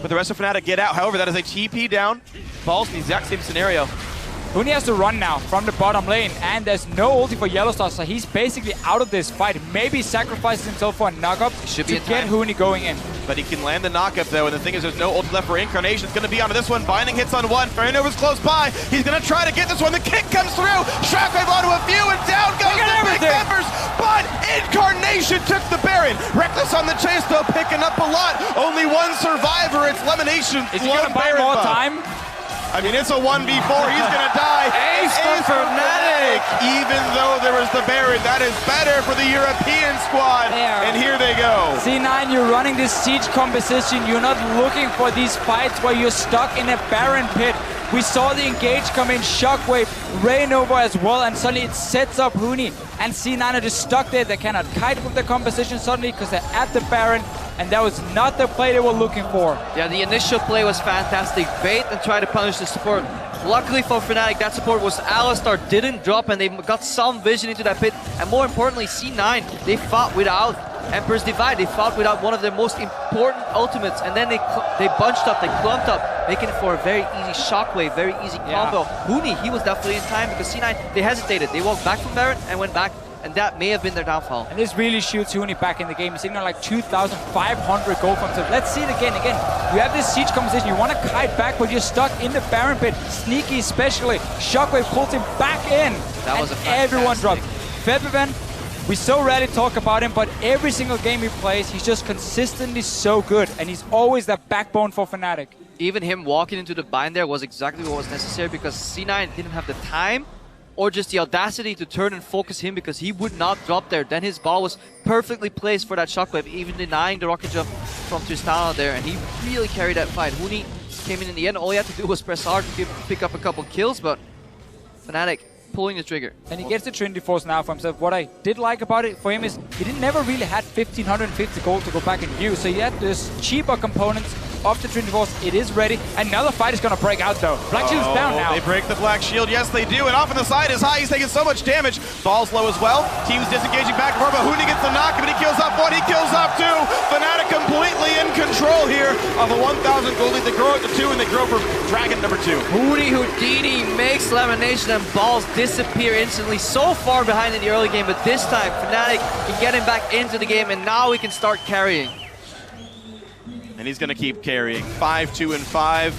but the rest of Fnatic get out. However, that is a TP down. Balls in the exact same scenario. Huni has to run now from the bottom lane, and there's no ulti for Yellowstar, so he's basically out of this fight. Maybe sacrifices himself for a knock-up to get Huni going in. But he can land the knock-up, though, and the thing is there's no ulti left for Incarnation. It's going to be onto this one. Binding hits on one. Ferinova's close by. He's going to try to get this one. The kick comes through. Shockwave onto a few, and down goes the big members. But Incarnation took the Baron. Reckless on the chase, though, picking up a lot. Only one survivor. It's Lemonation. Is he going to buy more time? I mean, it's a 1v4. He's going to die. Ace for Fnatic. Even though there was the Baron, that is better for the European squad. And here they go. C9, you're running this siege composition. You're not looking for these fights where you're stuck in a Baron pit. We saw the engage come in, Shockwave, Rainova as well, and suddenly it sets up Huni. And C9 are just stuck there. They cannot kite with the composition suddenly because they're at the Baron, and that was not the play they were looking for. Yeah, the initial play was fantastic. Bait and try to punish the support. Luckily for Fnatic, that support was Alistar, didn't drop, and they got some vision into that pit. And more importantly, C9, they fought without Emperor's Divide. They fought without one of their most important ultimates, and then they bunched up, they clumped up, making it for a very easy Shockwave, very easy combo. Huni, he was definitely in time because C9, they hesitated. They walked back from Baron and went back, and that may have been their downfall. And this really shoots Huni back in the game. He's sitting on like 2,500 gold from himself. Let's see it again. You have this siege composition. You want to kite back, but you're stuck in the Baron pit. Sneaky especially. Shockwave pulls him back in. That was a fantastic. Everyone dropped. Febiven, we so rarely talk about him, but every single game he plays, he's just consistently so good. And he's always that backbone for Fnatic. Even him walking into the bind there was exactly what was necessary because C9 didn't have the time or just the audacity to turn and focus him because he would not drop there. Then his ball was perfectly placed for that Shockwave, even denying the rocket jump from Tristana there, and he really carried that fight. Huni came in the end. All he had to do was press hard to pick up a couple kills, but Fnatic pulling the trigger. And he gets the Trinity Force now for himself. What I did like about it for him is he never really had 1,550 gold to go back and use, so he had this cheaper components of the Trinity Force. It is ready. Another fight is going to break out, though. Black Shield's down now. They break the Black Shield. Yes, they do. And off on the side is High. He's taking so much damage. Ball's low as well. Team's disengaging back and forth, but Huni gets the knock, but he kills off one. He kills off two. Fnatic completely in control here of a 1,000 gold lead. They grow it to 2, and they grow for Dragon number 2. Huni Houdini makes Lemonation and Balls disappear instantly. So far behind in the early game, but this time Fnatic can get him back into the game, and now we can start carrying. And he's going to keep carrying. 5-2 and 5.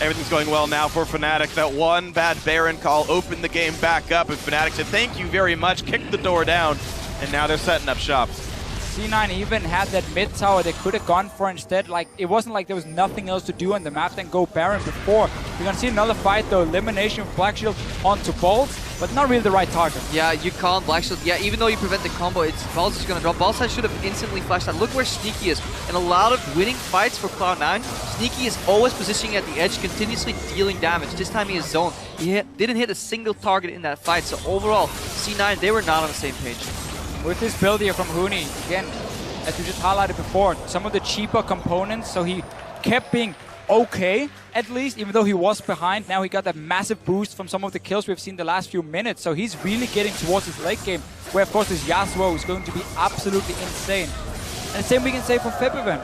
Everything's going well now for Fnatic. That one bad Baron call opened the game back up, and Fnatic said thank you very much, kicked the door down, and now they're setting up shop. C9 even had that mid tower they could have gone for instead. Like, it wasn't like there was nothing else to do on the map than go Baron before. You're going to see another fight though. Elimination of Black Shield onto Bolt. but not really the right target. Yeah, you can't Black Shield. Yeah, even though you prevent the combo, Balls is going to drop. Ballside should have instantly flashed out. Look where Sneaky is. In a lot of winning fights for Cloud9, Sneaky is always positioning at the edge, continuously dealing damage. This time he is zoned. He didn't hit a single target in that fight, so overall, C9, they were not on the same page. With this build here from Huni, again, as we just highlighted before, some of the cheaper components, so he kept being okay, at least, even though he was behind. Now he got that massive boost from some of the kills we've seen the last few minutes, so he's really getting towards his late game, where of course this Yasuo is going to be absolutely insane. And the same we can say for Febiven.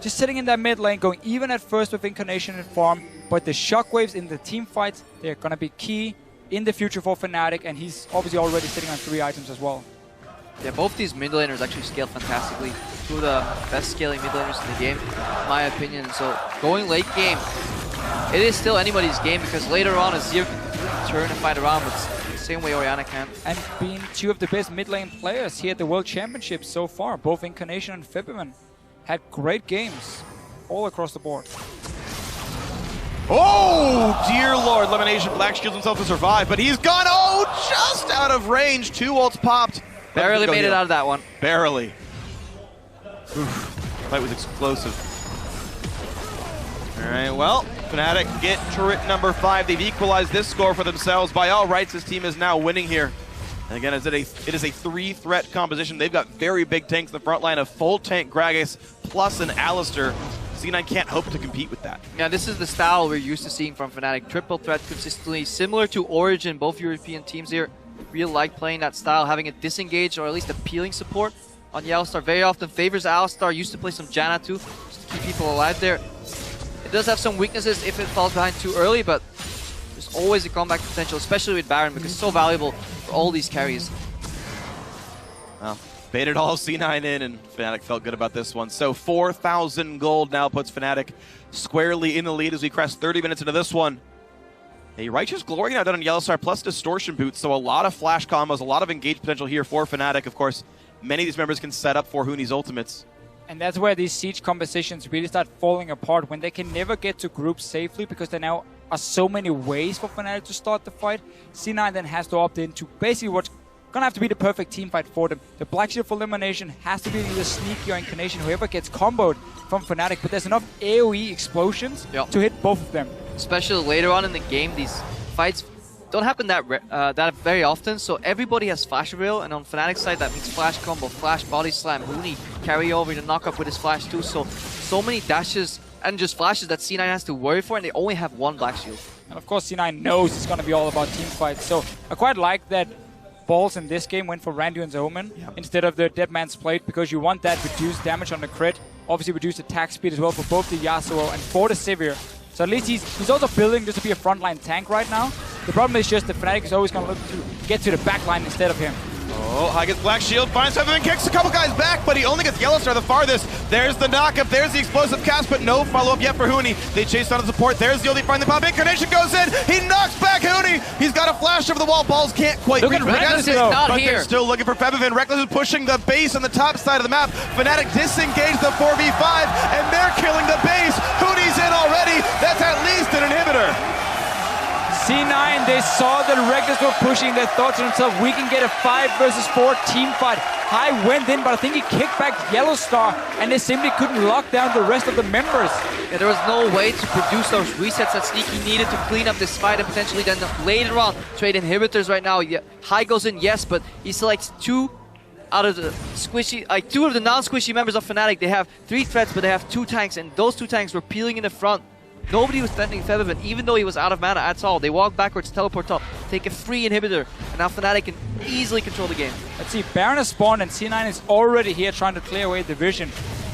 Just sitting in that mid lane, going even at first with Incarnation and Farm, but the shockwaves in the team fights, they're going to be key in the future for Fnatic, and he's obviously already sitting on 3 items as well. Yeah, both these mid laners actually scaled fantastically. Two of the best scaling mid laners in the game, in my opinion. So going late game, it is still anybody's game because later on Azir can turn and fight around, but the same way Orianna can. And being two of the best mid lane players here at the World Championships so far, both Incarnation and Febiven had great games all across the board. Oh, dear Lord. Elimination. Black shields himself to survive, but he's gone, just out of range. 2 ults popped. Barely made it out of that one. Barely. Oof. Fight was explosive. All right, well, Fnatic get turret number 5. They've equalized this score for themselves. By all rights, this team is now winning here. And again, it is a 3-threat composition. They've got very big tanks in the front line, a full tank Gragas plus an Alistar. C9 can't hope to compete with that. Yeah, this is the style we're used to seeing from Fnatic. Triple threat consistently, similar to Origin, both European teams here. Really like playing that style, having a disengage or at least a peeling support on the Alistar. Very often favors Alistar, used to play some Janna too, just to keep people alive there. It does have some weaknesses if it falls behind too early, but there's always a comeback potential, especially with Baron, because it's so valuable for all these carries. Well, baited all C9 in, and Fnatic felt good about this one. So 4,000 gold now puts Fnatic squarely in the lead as we crest 30 minutes into this one. A Righteous Glory now done on Yellowstar plus Distortion Boots, so a lot of flash combos, a lot of engage potential here for Fnatic. Of course, many of these members can set up for Huni's ultimates. And that's where these siege compositions really start falling apart, when they can never get to groups safely because there now are so many ways for Fnatic to start the fight. C9 then has to opt into basically what's going to have to be the perfect team fight for them. The Black Shield for elimination has to be either Sneaky or Incarnation, whoever gets comboed from Fnatic, but there's enough AoE explosions to hit both of them. Especially later on in the game, these fights don't happen that very often, so everybody has flash reveal, and on Fnatic's side that means flash combo, flash body slam, Huni carry over to knock up with his flash too, so many dashes and just flashes that C9 has to worry for, and they only have 1 Black Shield. And of course C9 knows it's going to be all about team fights, so I quite like that Balls in this game went for Randuin's Omen instead of the Dead Man's Plate, because you want that reduced damage on the crit, obviously reduced attack speed as well for both the Yasuo and for the Sivir. So at least he's also building this to be a frontline tank right now. The problem is just that Fnatic is always going to look to get to the backline instead of him. Oh, High gets Black Shield, finds Febiven, kicks a couple guys back, but he only gets Yellowstar the farthest. There's the knockup, there's the explosive cast, but no follow-up yet for Huni. They chase down the support, there's the only find the pop. Incarnation goes in, he knocks back Huni. He's got a flash over the wall, Balls can't quite reach Reckless is not but here. they're still looking for Febiven. Reckless is pushing the base on the top side of the map. Fnatic disengage the 4v5, and they're killing the base. Huni's in already, that's at least an inhibitor. C9, they saw that Reckless were pushing, they thought to themselves, we can get a 5 versus 4 team fight. High went in, but I think he kicked back Yellowstar, and they simply couldn't lock down the rest of the members. Yeah, there was no way to produce those resets that Sneaky needed to clean up this fight and potentially then later on trade inhibitors right now. Yeah, High goes in, yes, but he selects 2 out of the squishy, like 2 of the non-squishy members of Fnatic. They have 3 threats, but they have 2 tanks, and those 2 tanks were peeling in the front. Nobody was threatening Febiven, even though he was out of mana at all. They walk backwards, teleport top, take a free inhibitor, and now Fnatic can easily control the game. Let's see, Baron has spawned, and C9 is already here trying to clear away the vision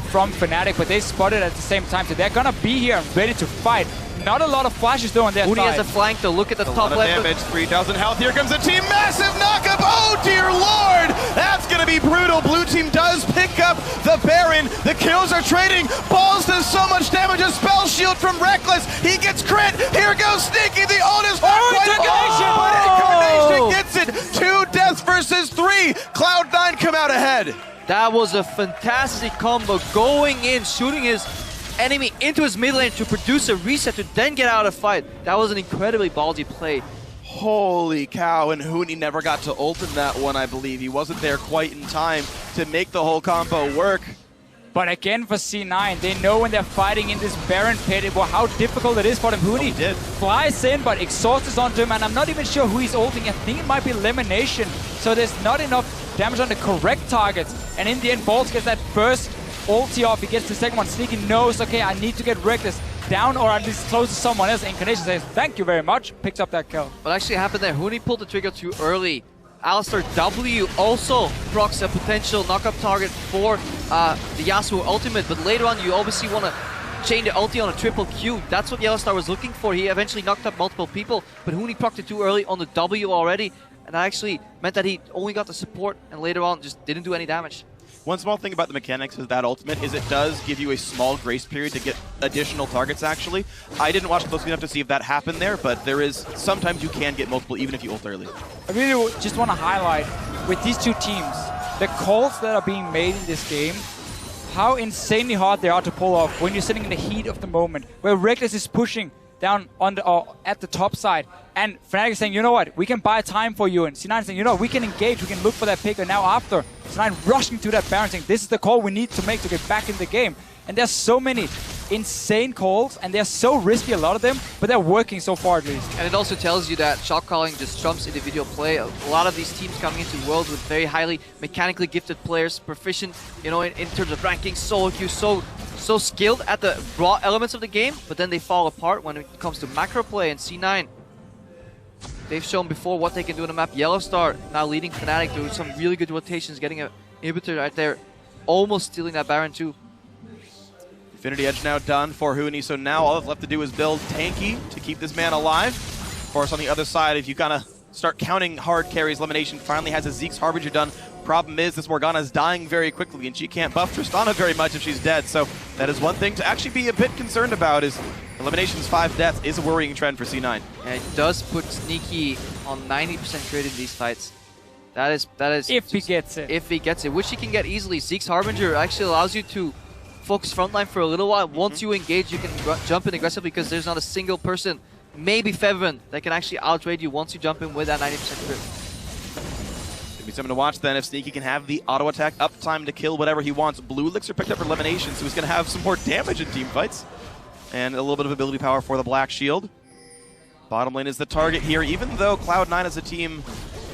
from Fnatic, but they spotted at the same time, so they're gonna be here and ready to fight. Not a lot of flashes though on their Huni side. has a flank though, look at the top left. Damage, 3,000 health, here comes the team, massive knockup, oh dear lord! That's gonna be brutal, blue team does pick up the Baron, the kills are trading, Balls does so much damage, a spell shield from Reckless, he gets crit, here goes Sneaky, the ult is not quite but Incarnation gets it, 2 deaths versus 3, Cloud9 come out ahead. That was a fantastic combo, going in, shooting his enemy into his mid lane to produce a reset to then get out of fight. That was an incredibly ballsy play. Holy cow, and Huni never got to ult in that one, I believe. He wasn't there quite in time to make the whole combo work. But again, for C9, they know when they're fighting in this Baron pit how difficult it is for them. Huni flies in, but exhaust is onto him, and I'm not even sure who he's ulting. I think it might be Elimination. So there's not enough damage on the correct targets. And in the end, Balls gets that first ulti off. He gets the second one. Sneaky knows, okay, I need to get Reckless down or at least close to someone else. Incarnation says, thank you very much. Picks up that kill. What actually happened there, Huni pulled the trigger too early. Alistar W also procs a potential knockup target for the Yasuo ultimate, but later on you obviously want to chain the ulti on a triple Q. That's what Yellowstar was looking for. He eventually knocked up multiple people, but Huni procced it too early on the W already, and that actually meant that he only got the support and later on just didn't do any damage. One small thing about the mechanics of that ultimate is it does give you a small grace period to get additional targets, actually. I didn't watch closely enough to see if that happened there, but there is, sometimes you can get multiple even if you ult early. I really just want to highlight, with these two teams, the calls that are being made in this game, how insanely hard they are to pull off when you're sitting in the heat of the moment, where Reckless is pushing down on the, at the top side, and Fnatic is saying, you know what, we can buy time for you, and C9 is saying, you know, we can engage, we can look for that pick, and now after, C9 rushing to that Baron saying, this is the call we need to make to get back in the game. And there's so many insane calls, and they're so risky, a lot of them, but they're working so far at least. And it also tells you that shot calling just trumps individual play. A lot of these teams coming into Worlds with very highly mechanically gifted players, proficient, you know, in terms of ranking, solo queue, so skilled at the raw elements of the game, but then they fall apart when it comes to macro play. And C9, they've shown before what they can do on the map. Yellowstar now leading Fnatic through some really good rotations, getting an inhibitor right there, almost stealing that Baron too. Infinity Edge now done for Huni, so now all that's left to do is build tanky to keep this man alive. Of course, on the other side, if you kind of start counting hard carries, Elimination finally has a Zeke's Harbinger done. Problem is, this Morgana is dying very quickly, and she can't buff Tristana very much if she's dead, so that is one thing to actually be a bit concerned about, is Elimination's 5 deaths is a worrying trend for C9. And it does put Sneaky on 90% crit in these fights. That is if he gets it. If he gets it, which he can get easily. Zeke's Harbinger actually allows you to focus frontline for a little while. Once you engage, you can jump in aggressively because there's not a single person, maybe Feverin, that can actually outrate you once you jump in with that 90% crit. Could be something to watch then if Sneaky can have the auto attack uptime to kill whatever he wants. Blue Elixir picked up for Elimination, so he's going to have some more damage in team fights. And a little bit of ability power for the Black Shield. Bottom lane is the target here. Even though Cloud9 is a team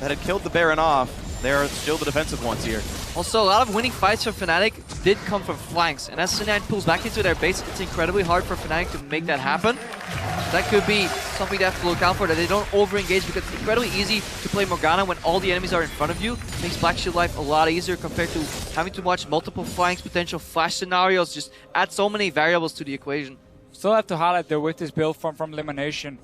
that had killed the Baron off, they're still the defensive ones here. Also, a lot of winning fights for Fnatic did come from flanks, and as C9 pulls back into their base, it's incredibly hard for Fnatic to make that happen. That could be something they have to look out for, that they don't over-engage, because it's incredibly easy to play Morgana when all the enemies are in front of you. It makes Black Shield life a lot easier compared to having to watch multiple flanks, potential flash scenarios, just add so many variables to the equation. Still have to highlight though, with this build from Elimination,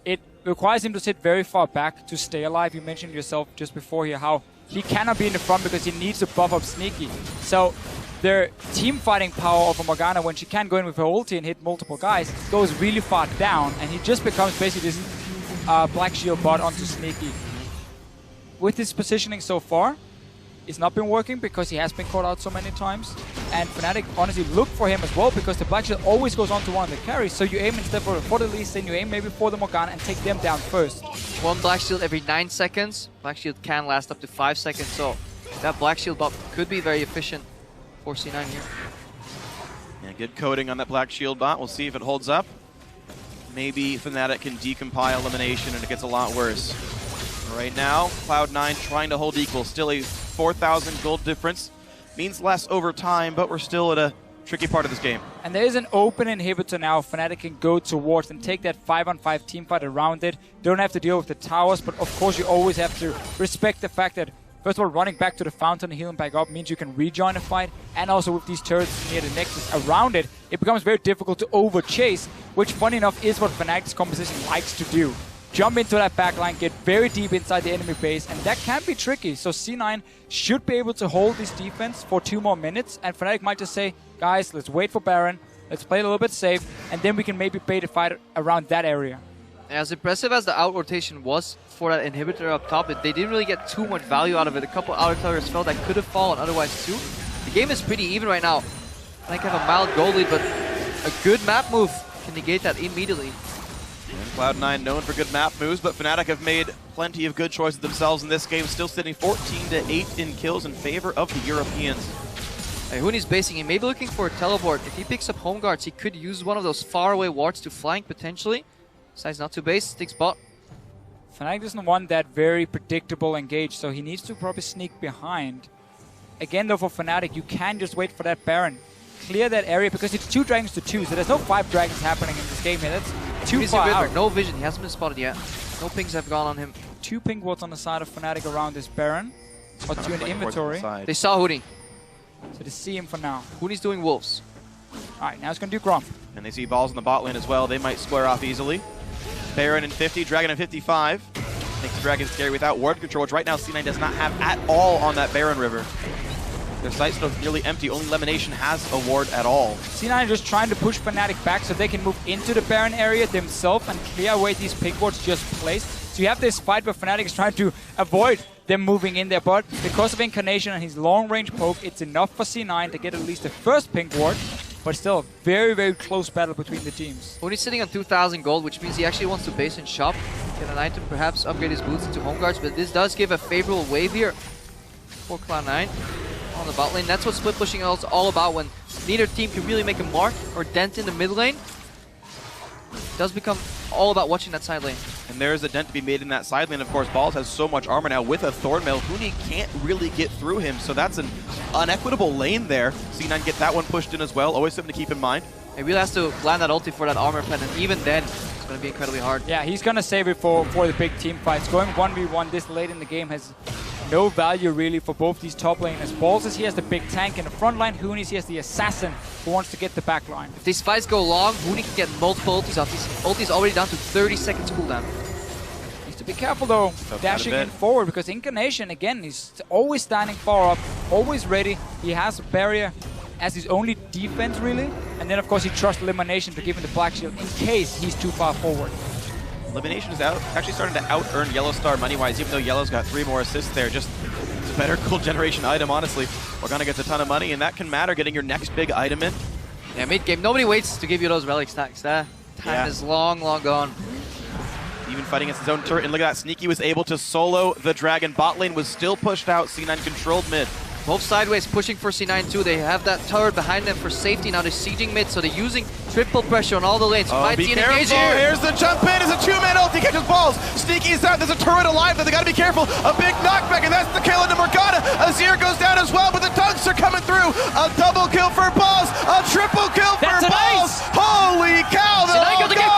it requires him to sit very far back to stay alive. You mentioned yourself just before here how he cannot be in the front because he needs to buff up Sneaky. So their team fighting power of Morgana, when she can go in with her ulti and hit multiple guys, goes really far down, and he just becomes basically this Black Shield bot onto Sneaky. With his positioning so far, it's not been working because he has been caught out so many times. And Fnatic honestly look for him as well because the Black Shield always goes on to one of the carries. So you aim instead for the Lee Sin, you aim maybe for the Morgana and take them down first. One Black Shield every 9 seconds. Black Shield can last up to 5 seconds, so that Black Shield buff could be very efficient for C9 here. Yeah, good coding on that Black Shield bot. We'll see if it holds up. Maybe Fnatic can decompile Elimination and it gets a lot worse. Right now, Cloud9 trying to hold equal. Still a 4,000 gold difference. Means less over time, but we're still at a tricky part of this game. And there is an open inhibitor now Fnatic can go towards and take that 5-on-5 teamfight around it. Don't have to deal with the towers, but of course you always have to respect the fact that, first of all, running back to the fountain and healing back up means you can rejoin a fight, and also with these turrets near the Nexus around it, it becomes very difficult to over-chase, which, funny enough, is what Fnatic's composition likes to do. Jump into that backline, get very deep inside the enemy base, and that can be tricky. So C9 should be able to hold this defense for 2 more minutes, and Fnatic might just say, guys, let's wait for Baron, let's play a little bit safe, and then we can maybe bait a fight around that area. As impressive as the out rotation was for that inhibitor up top, they didn't really get too much value out of it. A couple outer towers fell that could have fallen otherwise too. The game is pretty even right now. Fnatic have a mild goal lead, but a good map move can negate that immediately. And Cloud9 known for good map moves, but Fnatic have made plenty of good choices themselves in this game, still sitting 14-8 in kills in favor of the Europeans. Hey, Huni's basing him, maybe looking for a teleport. If he picks up home guards, he could use one of those faraway wards to flank potentially. Decides not to base, sticks bot. Fnatic doesn't want that very predictable engage, so he needs to probably sneak behind. Again, though, for Fnatic, you can just wait for that Baron. Clear that area, because it's 2 dragons to 2, so there's no 5 dragons happening in this game here. That's too far out. No vision, he hasn't been spotted yet. No pings have gone on him. 2 pink wards on the side of Fnatic around this Baron. Or 2 in the inventory. They saw Huni. So they see him for now. Huni's doing wolves. Alright, now he's going to do Gromp. And they see balls in the bot lane as well. They might square off easily. Baron in 50, Dragon in 55. Makes the Dragon scary without ward control, which right now C9 does not have at all on that Baron River. Their site still nearly empty. Only Lemonation has a ward at all. C9 just trying to push Fnatic back so they can move into the Baron area themselves and clear away these pink wards just placed. So you have this fight where Fnatic is trying to avoid them moving in there, but because of Incarnation and his long-range poke, it's enough for C9 to get at least the first pink ward. But still, a very, very close battle between the teams. Huni's sitting on 2,000 gold, which means he actually wants to base and shop, get an item, perhaps upgrade his boots into home guards, but this does give a favorable wave here for Cloud9 on the bot lane. That's what split pushing is all about, when neither team can really make a mark or dent in the mid lane. It does become all about watching that side lane. And there's a dent to be made in that side lane. Of course, Balls has so much armor now with a Thornmail. Huni can't really get through him, so that's an unequitable lane there. C9 get that one pushed in as well. Always something to keep in mind. He really has to land that ulti for that armor pen, and even then, it's going to be incredibly hard. Yeah, he's going to save it for the big team fights. Going 1v1 this late in the game has no value really for both these top laners. Balls is he has the big tank in the front line. Huni's he has the assassin who wants to get the back line. If these fights go long, Huni can get multiple ultis off. His ulti's already down to 30 seconds cooldown. Needs to be careful though, dashing in forward, because Incarnation, again, he's always standing far up, always ready. He has a barrier as his only defense really. And then of course he trusts Elimination to give him the Black Shield in case he's too far forward. Elimination is actually starting to out-earn Yellow Star money-wise, even though Yellow's got 3 more assists there. Just it's a better Gold Generation item, honestly. Organa gets a ton of money, and that can matter, getting your next big item in. Yeah, mid-game, nobody waits to give you those relic stacks. That time is long, long gone. Even fighting against his own turret, and look at that. Sneaky was able to solo the Dragon. Bot lane was still pushed out. C9 controlled mid. Both sideways pushing for C9 too. They have that turret behind them for safety. Now they're sieging mid, so they're using triple pressure on all the lanes. Oh, be careful! Here's the jump in. It's a 2-man ult. He catches Balls. Sneaky's out. There's a turret alive. They gotta be careful. A big knockback, and that's the kill into Morgana. Azir goes down as well, but the dunks are coming through. A double kill for Balls. A triple kill for Balls. Holy cow! C9 gonna get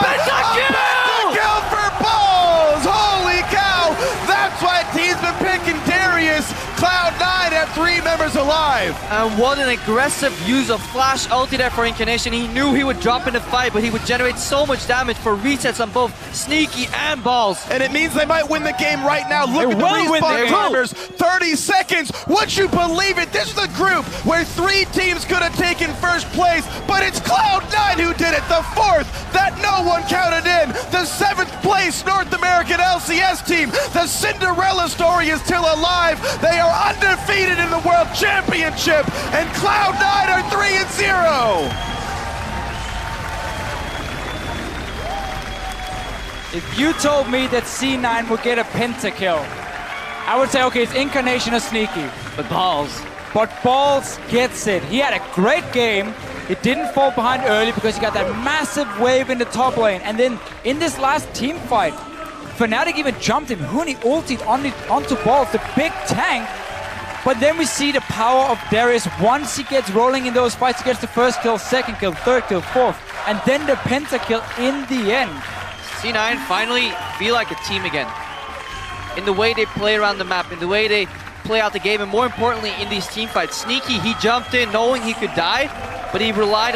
kill for Balls. Holy cow! That's why team's been picking Darius. Cloud9 have 3 members alive. And what an aggressive use of flash ulti there for Incarnation. He knew he would drop in the fight, but he would generate so much damage for resets on both Sneaky and Balls. And it means they might win the game right now. Look at the respawn timers. 30 seconds. Would you believe it? This is a group where 3 teams could have taken first place, but it's Cloud9 who did it. The 4th that no one counted in. The 7th place North American LCS team. The Cinderella story is still alive. They are undefeated in the World Championship, and Cloud9 are 3-0. If you told me that C9 would get a pentakill, I would say, okay, it's Incarnation or Sneaky. But Balls. But Balls gets it. He had a great game. He didn't fall behind early because he got that massive wave in the top lane. And then in this last team fight, Fnatic even jumped him. Huni ulted onto Balls, the big tank. But then we see the power of Darius. Once he gets rolling in those fights, he gets the first kill, second kill, third kill, fourth. And then the pentakill in the end. C9 finally feel like a team again. In the way they play around the map, in the way they play out the game, and more importantly, in these team fights. Sneaky, he jumped in knowing he could die, but he relied on